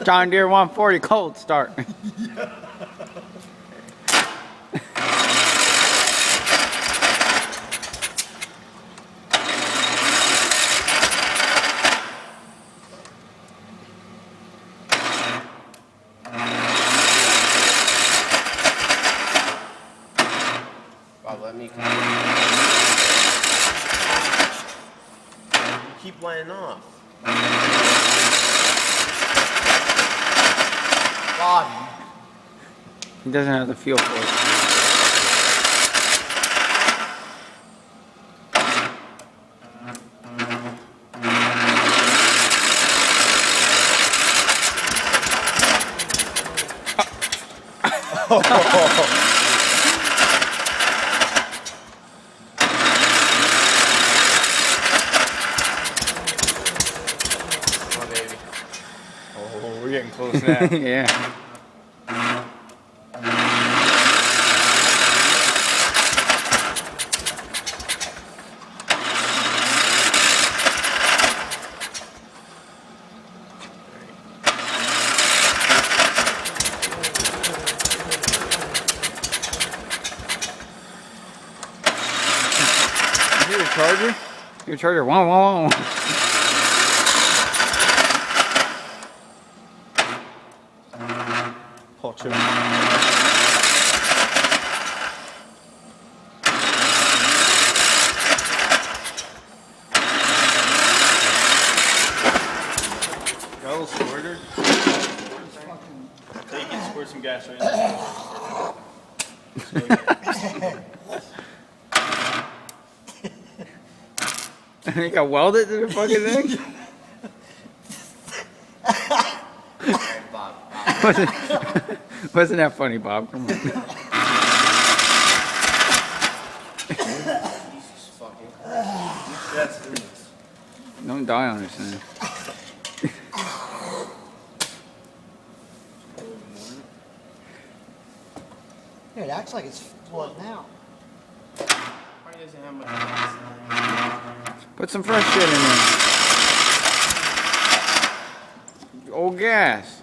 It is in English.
John Deere 140 cold start. Bob, let me come. You keep laying off. Bob. He doesn't have the feel for it. Oh, we're getting close now. Yeah. Your charger? Your charger. Wow, wow, wow. Paul Chip. Got a little squirter. So you can squirt some gas right now. You got welded to the fucking thing? Bob. Wasn't that funny, Bob? Come on. Jesus fucking Christ. That's goodness. Don't die on this thing. Yeah, it acts like it's flooding out. Probably doesn't have much gas. Put some fresh shit in there. Old gas.